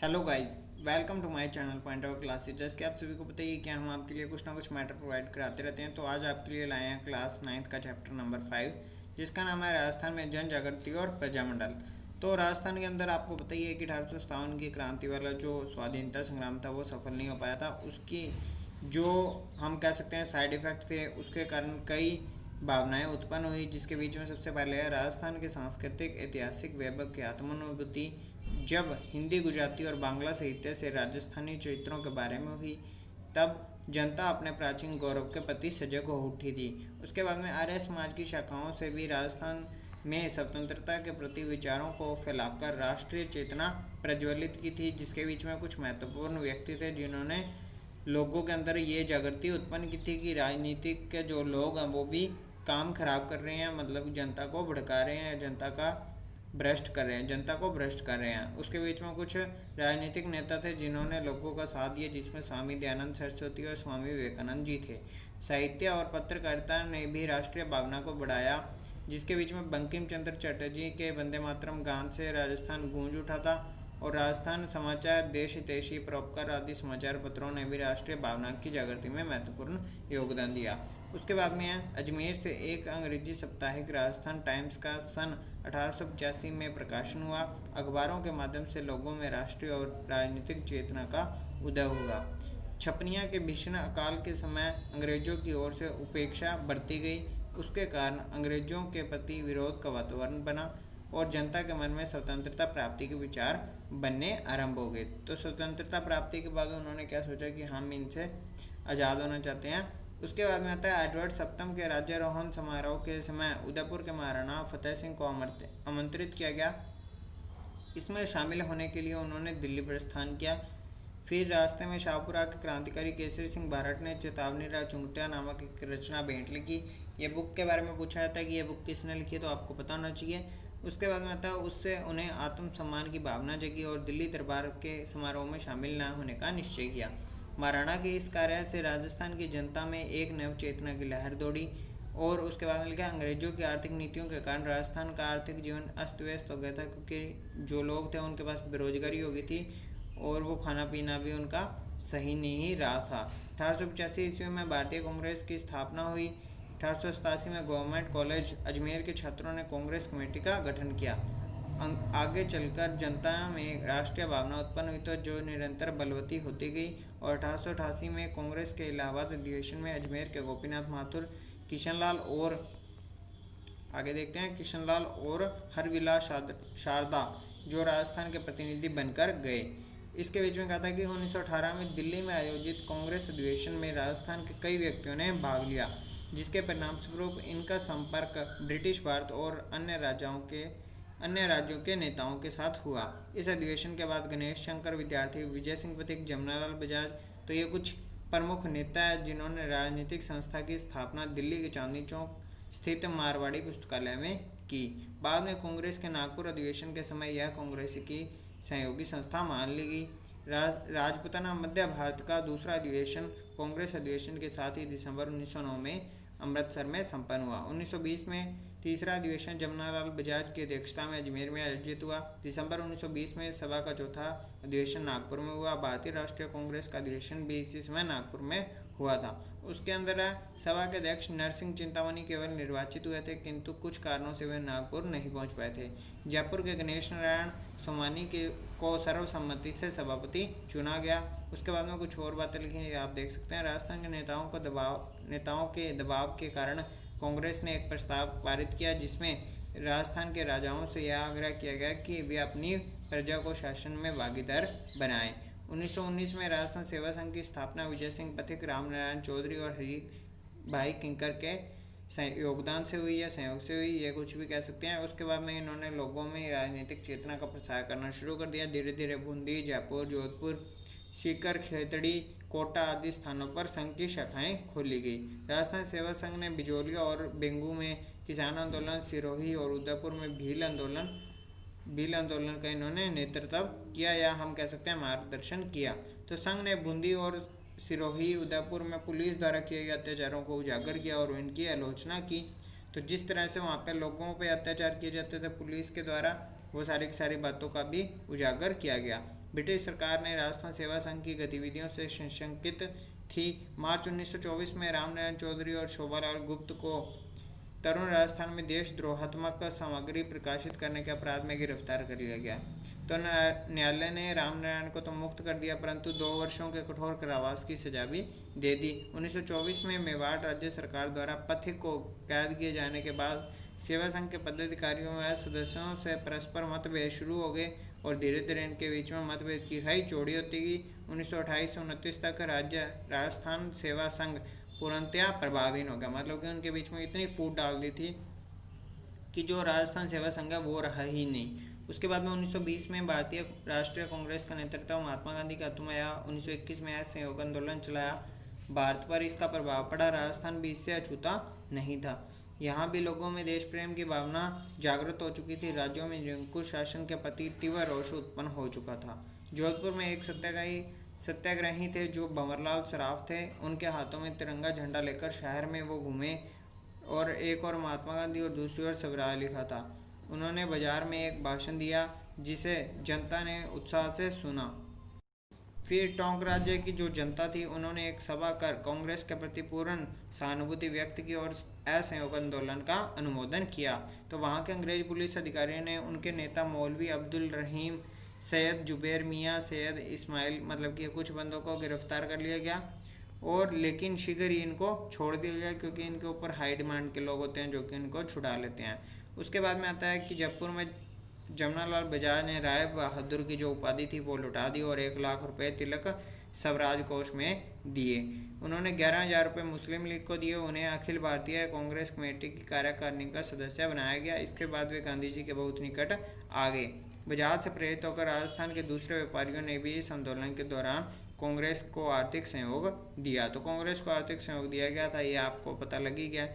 Hello guys, welcome to my channel point of classes. जैसे कि आप सभी को पता ही है कि हम आपके लिए कुछ ना कुछ मैटर प्रोवाइड कराते रहते हैं। तो आज आपके लिए लाए हैं क्लास 9th का चैप्टर नंबर 5, जिसका नाम है राजस्थान में जन जागृति और प्रजामंडल। तो राजस्थान के अंदर आपको पता ही है कि 1857 की क्रांति वाला जो स्वाधीनता संग्राम था वो सफल नहीं हो पाया था। उसकी जो हम कह सकते हैं साइड इफ़ेक्ट थे, उसके कारण कई भावनाएं उत्पन्न हुई, जिसके बीच में सबसे पहले है राजस्थान के सांस्कृतिक ऐतिहासिक वैभव की आत्मानुभूति। जब हिंदी, गुजराती और बांग्ला साहित्य से राजस्थानी चरित्रों के बारे में हुई, तब जनता अपने प्राचीन गौरव के प्रति सजग हो उठी थी। उसके बाद में आर्य समाज की शाखाओं से भी राजस्थान में स्वतंत्रता के प्रति विचारों को फैलाकर राष्ट्रीय चेतना प्रज्वलित की थी, जिसके बीच में कुछ महत्वपूर्ण व्यक्ति थे जिन्होंने लोगों के अंदर ये जागृति उत्पन्न की थी कि राजनीतिक के जो लोग हैं वो भी काम खराब कर रहे हैं, मतलब जनता को भड़का रहे हैं, जनता का भ्रष्ट कर रहे हैं, जनता को भ्रष्ट कर रहे हैं। उसके बीच में कुछ राजनीतिक नेता थे जिन्होंने लोगों का साथ दिया, जिसमें स्वामी दयानंद सरस्वती और स्वामी विवेकानंद जी थे। साहित्य और पत्रकारिता ने भी राष्ट्रीय भावना को बढ़ाया, जिसके बीच में बंकिम चंद्र चटर्जी के वंदे मातरम गान से राजस्थान गूंज उठा था। और राजस्थान समाचार, देश हितैषी, परोपकार आदि समाचार पत्रों ने भी राष्ट्रीय भावना की जागृति में महत्वपूर्ण योगदान दिया। उसके बाद में है अजमेर से एक अंग्रेजी साप्ताहिक राजस्थान टाइम्स का सन 1885 में प्रकाशन हुआ। अखबारों के माध्यम से लोगों में राष्ट्रीय और राजनीतिक चेतना का उदय हुआ। छपनिया के भीषण अकाल के समय अंग्रेजों की ओर से उपेक्षा बरती गई। उसके कारण अंग्रेजों के प्रति विरोध का वातावरण बना और जनता के मन में स्वतंत्रता प्राप्ति के विचार बनने आरंभ हो गए। तो स्वतंत्रता प्राप्ति के बाद उन्होंने क्या सोचा कि हम इनसे आज़ाद होना चाहते हैं। उसके बाद में आता है एडवर्ड सप्तम के राज्यारोहण समारोह के समय उदयपुर के महाराणा फतेह सिंह को आमंत्रित किया गया। इसमें शामिल होने के लिए उन्होंने दिल्ली प्रस्थान किया। फिर रास्ते में शाहपुरा के क्रांतिकारी केसरी सिंह भारत ने चेतावनी राजचुंगटिया नामक एक रचना भेंट लिखी। ये बुक के बारे में पूछा जाता है कि ये बुक किसने लिखी है, तो आपको पता होना चाहिए। उसके बाद में आता है उससे उन्हें आत्मसम्मान की भावना जगी और दिल्ली दरबार के समारोह में शामिल न होने का निश्चय किया। महाराणा के इस कार्य से राजस्थान की जनता में एक नव चेतना की लहर दौड़ी। और उसके बाद लिखा अंग्रेजों की आर्थिक नीतियों के कारण राजस्थान का आर्थिक जीवन अस्त व्यस्त हो गया था, क्योंकि जो लोग थे उनके पास बेरोजगारी हो गई थी और वो खाना पीना भी उनका सही नहीं रहा था। 1885 ईस्वी में भारतीय कांग्रेस की स्थापना हुई। 1887 में गवर्नमेंट कॉलेज अजमेर के छात्रों ने कांग्रेस कमेटी का गठन किया। आगे चलकर जनता में राष्ट्रीय भावना उत्पन्न हुई, तो जो निरंतर बलवती होती गई। और 1888 में कांग्रेस के इलाहाबाद अधिवेशन में अजमेर के गोपीनाथ माथुर, किशनलाल और आगे देखते हैं किशनलाल और हरविलास शारदा जो राजस्थान के प्रतिनिधि बनकर गए। इसके बीच में कहा था कि 1918 में दिल्ली में आयोजित कांग्रेस अधिवेशन में राजस्थान के कई व्यक्तियों ने भाग लिया, जिसके परिणाम स्वरूप इनका संपर्क ब्रिटिश भारत और अन्य राज्यों के नेताओं के साथ हुआ। इस अधिवेशन के बाद गणेश शंकर विद्यार्थी, विजय सिंह पथिक, जमनालाल बजाज, तो ये कुछ प्रमुख नेता है जिन्होंने राजनीतिक संस्था की स्थापना दिल्ली के चांदनी चौक स्थित मारवाड़ी पुस्तकालय में की। बाद में कांग्रेस के नागपुर अधिवेशन के समय यह कांग्रेस की सहयोगी संस्था मान ली गई। राजपुताना मध्य भारत का दूसरा अधिवेशन कांग्रेस अधिवेशन के साथ ही दिसंबर 1909 में अमृतसर में संपन्न हुआ। 1920 में तीसरा अधिवेशन जमनालाल बजाज की अध्यक्षता में अजमेर में आयोजित हुआ। दिसंबर 1920 में सभा का चौथा अधिवेशन नागपुर में हुआ। भारतीय राष्ट्रीय कांग्रेस का अधिवेशन भी इसी समय नागपुर में हुआ था। उसके अंदर सभा के अध्यक्ष नरसिंह चिंतामणि केवल निर्वाचित हुए थे, किंतु कुछ कारणों से वे नागपुर नहीं पहुंच पाए थे। जयपुर के गणेश नारायण सोमानी को सर्वसम्मति से सभापति चुना गया। उसके बाद में कुछ और बातें लिखी हैं, आप देख सकते हैं। राजस्थान के नेताओं के दबाव के कारण कांग्रेस ने एक प्रस्ताव पारित किया, जिसमें राजस्थान के राजाओं से यह आग्रह किया गया कि वे अपनी प्रजा को शासन में भागीदार बनाएं। 1919 में राजस्थान सेवा संघ की स्थापना विजय सिंह पथिक, रामनारायण चौधरी और हरि भाई किंकर के योगदान से हुई या सहयोग से हुई, ये कुछ भी कह सकते हैं। उसके बाद में इन्होंने लोगों में राजनीतिक चेतना का प्रसार करना शुरू कर दिया। धीरे धीरे बूंदी, जयपुर, जोधपुर, सीकर, खेतड़ी, कोटा आदि स्थानों पर संघ की शाखाएं खोली गई। राजस्थान सेवा संघ ने बिजोलिया और बेंगू में किसान आंदोलन, सिरोही और उदयपुर में भील आंदोलन का इन्होंने नेतृत्व किया, या हम कह सकते हैं मार्गदर्शन किया। तो संघ ने बूंदी और सिरोही, उदयपुर में पुलिस द्वारा किए गए अत्याचारों को उजागर किया और इनकी आलोचना की। तो जिस तरह से वहाँ पर लोगों पर अत्याचार किए जाते थे पुलिस के द्वारा, वो सारी की सारी बातों का भी उजागर किया गया। ब्रिटिश सरकार ने राजस्थान सेवा संघ की गतिविधियों से सशंकित थी। मार्च 1924 में रामनारायण चौधरी और शोभालाल गुप्त को तरुण राजस्थान में देशद्रोहात्मक सामग्री प्रकाशित करने के अपराध में गिरफ्तार कर लिया गया। तो न्यायालय ने रामनारायण को तो मुक्त कर दिया, परंतु 2 वर्षों के कठोर कारावास की सजा भी दे दी। 1924 में मेवाड़ राज्य सरकार द्वारा पथिक को कैद किए जाने के बाद सेवा संघ के पदाधिकारियों व सदस्यों से परस्पर मतभेद शुरू हो गए और धीरे धीरे इनके बीच में मतभेद की खाई चौड़ी होती गई। 1928 से 1929 तक राजस्थान सेवा संघ पूर्णतया प्रभावहीन हो गया, मतलब कि उनके बीच में इतनी फूट डाल दी थी कि जो राजस्थान सेवा संघ है वो रहा ही नहीं। उसके बाद में 1920 में भारतीय राष्ट्रीय कांग्रेस का नेतृत्व महात्मा गांधी के हाथों में आया। 1921 में असहयोग आंदोलन चलाया। भारत पर इसका प्रभाव पड़ा। राजस्थान भी इससे अछूता नहीं था। यहाँ भी लोगों में देश प्रेम की भावना जागृत हो चुकी थी। राज्यों में निरंकुश शासन के प्रति तीव्र रोष उत्पन्न हो चुका था। जोधपुर में एक सत्याग्रही थे जो भंवरलाल सराफ थे। उनके हाथों में तिरंगा झंडा लेकर शहर में वो घूमे और एक और महात्मा गांधी और दूसरी ओर स्वराज लिखा था। उन्होंने बाजार में एक भाषण दिया जिसे जनता ने उत्साह से सुना। फिर टोंक राज्य की जो जनता थी उन्होंने एक सभा कर कांग्रेस के प्रति पूर्ण सहानुभूति व्यक्त की और असहयोग आंदोलन का अनुमोदन किया। तो वहाँ के अंग्रेज पुलिस अधिकारियों ने उनके नेता मौलवी अब्दुल रहीम, सैयद जुबैर मियाँ, सैयद इस्माइल, मतलब कि कुछ बंदों को गिरफ्तार कर लिया गया और लेकिन शीघ्र ही इनको छोड़ दिया गया, क्योंकि इनके ऊपर हाई डिमांड के लोग होते हैं जो कि इनको छुड़ा लेते हैं। उसके बाद में आता है कि जयपुर में जमनालाल बजाज ने राय बहादुर की जो उपाधि थी वो लुटा दी और 1 लाख रुपए तिलक स्वराज कोष में दिए। उन्होंने 11,000 रुपये मुस्लिम लीग को दिए। उन्हें अखिल भारतीय कांग्रेस कमेटी की कार्यकारिणी का सदस्य बनाया गया। इसके बाद वे गांधी जी के बहुत निकट आ गए। बजाज से प्रेरित होकर राजस्थान के दूसरे व्यापारियों ने भी इस आंदोलन के दौरान कांग्रेस को आर्थिक सहयोग दिया। तो कांग्रेस को आर्थिक सहयोग दिया गया था, ये आपको पता लग ही गया।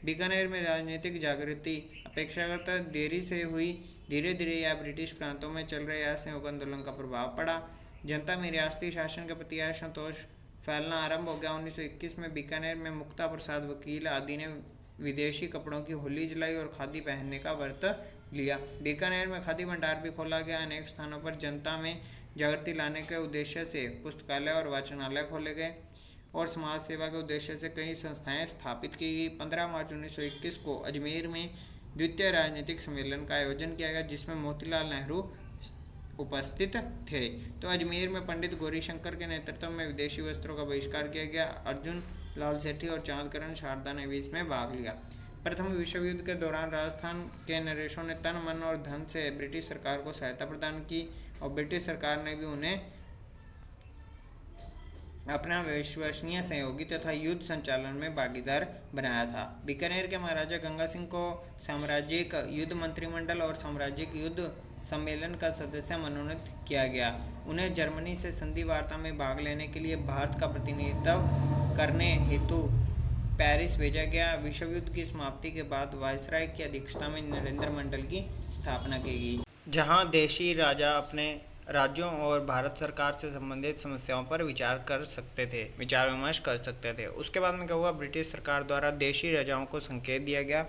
बीकानेर में राजनीतिक जागृति अपेक्षाकृत देरी से हुई। धीरे धीरे यह ब्रिटिश प्रांतों में चल रहे असहयोग आंदोलन का प्रभाव पड़ा। जनता में रियासती शासन के प्रति असंतोष फैलना आरंभ हो गया। 1921 में बीकानेर में मुक्ता प्रसाद वकील आदि ने विदेशी कपड़ों की होली जलाई और खादी पहनने का व्रत लिया। बीकानेर में खादी भंडार भी खोला गया। अनेक स्थानों पर जनता में जागृति लाने के उद्देश्य से पुस्तकालय और वाचनालय खोले गए और समाज सेवा के उद्देश्य से कई संस्थाएं स्थापित की गई। 15 मार्च 1921 को अजमेर में द्वितीय राजनीतिक सम्मेलन का आयोजन किया गया, जिसमें मोतीलाल नेहरू उपस्थित थे। तो अजमेर में पंडित गौरीशंकर के नेतृत्व में विदेशी वस्त्रों का बहिष्कार किया गया। अर्जुन लाल सेठी और चांदकरण शारदा ने भी इसमें भाग लिया। प्रथम विश्व युद्ध के दौरान राजस्थान के नरेशों ने तन मन और धन से ब्रिटिश सरकार को सहायता प्रदान की और ब्रिटिश सरकार ने भी उन्हें अपना विश्वसनीय सहयोगी तथा युद्ध संचालन में भागीदार बनाया था। बीकानेर के महाराजा गंगा सिंह को साम्राज्यिक युद्ध मंत्रिमंडल और साम्राज्यिक युद्ध सम्मेलन का सदस्य मनोनीत किया गया। उन्हें जर्मनी से संधि वार्ता में भाग लेने के लिए भारत का प्रतिनिधित्व करने हेतु पेरिस भेजा गया। विश्व युद्ध की समाप्ति के बाद वायसराय की अध्यक्षता में नरेंद्र मंडल की स्थापना की गई, जहां देशी राजा अपने राज्यों और भारत सरकार से संबंधित समस्याओं पर विचार विमर्श कर सकते थे। उसके बाद में क्या हुआ, ब्रिटिश सरकार द्वारा देशी राजाओं को संकेत दिया गया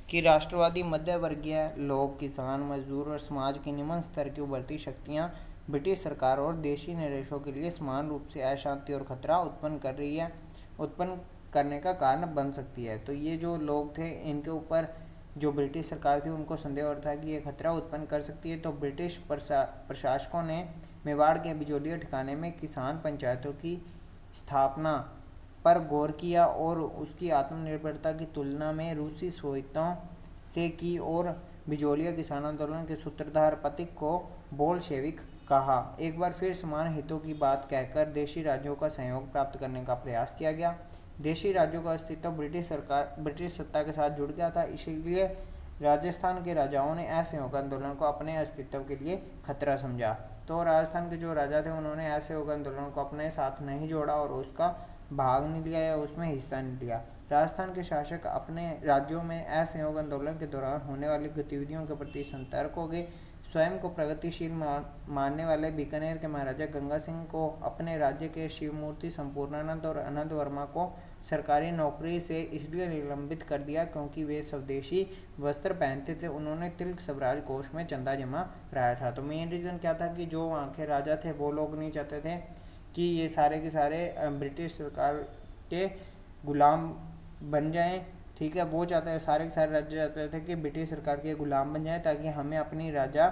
कि राष्ट्रवादी मध्य वर्गीय लोग, किसान, मजदूर और समाज के निम्न स्तर की उभरती शक्तियां ब्रिटिश सरकार और देशी नरेशों के लिए समान रूप से अशांति और खतरा उत्पन्न करने का कारण बन सकती है। तो ये जो लोग थे इनके ऊपर जो ब्रिटिश सरकार थी उनको संदेह और था कि ये खतरा उत्पन्न कर सकती है। तो ब्रिटिश प्रशासकों ने मेवाड़ के बिजोलिया ठिकाने में किसान पंचायतों की स्थापना पर गौर किया और उसकी आत्मनिर्भरता की तुलना में रूसी सोवियतों से की और बिजोलिया किसान आंदोलन के सूत्रधार पथिक को बोल्शेविक कहा। एक बार फिर समान हितों की बात कहकर देशी राज्यों का सहयोग प्राप्त करने का प्रयास किया गया। देशी राज्यों का अस्तित्व ब्रिटिश सत्ता के साथ जुड़ गया था, इसीलिए राजस्थान के राजाओं ने असहयोग आंदोलन को अपने अस्तित्व के लिए खतरा समझा। तो राजस्थान के जो राजा थे उन्होंने असहयोग आंदोलन को अपने साथ नहीं जोड़ा और उसका भाग नहीं लिया या उसमें हिस्सा नहीं लिया। राजस्थान के शासक अपने राज्यों में असहयोग आंदोलन के दौरान होने वाली गतिविधियों के प्रति सतर्क हो गए। स्वयं को प्रगतिशील मानने वाले बीकानेर के महाराजा गंगा सिंह को अपने राज्य के शिवमूर्ति संपूर्णानंद और आनंद वर्मा को सरकारी नौकरी से इसलिए निलंबित कर दिया क्योंकि वे स्वदेशी वस्त्र पहनते थे। उन्होंने तिलक स्वराज कोष में चंदा जमा कराया था। तो मेन रीज़न क्या था कि जो वहाँ के राजा थे वो लोग नहीं चाहते थे कि ये सारे के सारे ब्रिटिश सरकार के गुलाम बन जाएं। ठीक है, वो चाहते हैं, सारे के सारे राज्य चाहते थे कि ब्रिटिश सरकार के गुलाम बन जाएं ताकि हमें अपनी राजा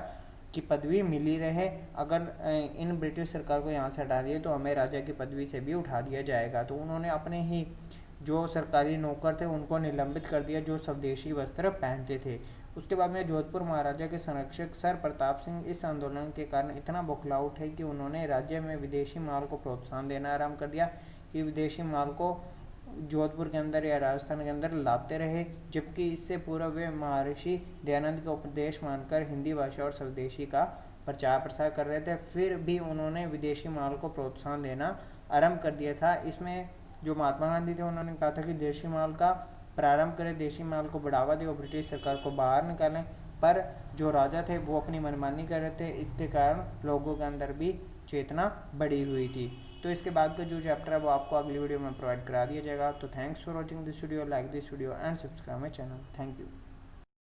की पदवी मिली रहे। अगर इन ब्रिटिश सरकार को यहाँ से हटा दिए तो हमें राजा की पदवी से भी उठा दिया जाएगा। तो उन्होंने अपने ही जो सरकारी नौकर थे उनको निलंबित कर दिया जो स्वदेशी वस्त्र पहनते थे। उसके बाद में जोधपुर महाराजा के संरक्षक सर प्रताप सिंह इस आंदोलन के कारण इतना बौखला उठे कि उन्होंने राज्य में विदेशी माल को प्रोत्साहन देना आरम्भ कर दिया कि विदेशी माल को जोधपुर के अंदर या राजस्थान के अंदर लाते रहे, जबकि इससे पूर्व वे महर्षि दयानंद का उपदेश मानकर हिंदी भाषा और स्वदेशी का प्रचार प्रसार कर रहे थे। फिर भी उन्होंने विदेशी माल को प्रोत्साहन देना आरंभ कर दिया था। इसमें जो महात्मा गांधी थे उन्होंने कहा था कि देशी माल का प्रारंभ करें, देशी माल को बढ़ावा दें और ब्रिटिश सरकार को बाहर निकालें। पर जो राजा थे वो अपनी मनमानी कर रहे थे, इसके कारण लोगों के अंदर भी चेतना बढ़ी हुई थी। तो इसके बाद का जो चैप्टर है वो आपको अगली वीडियो में प्रोवाइड करा दिया जाएगा। तो thanks for watching this video, like this video and subscribe my channel. Thank you.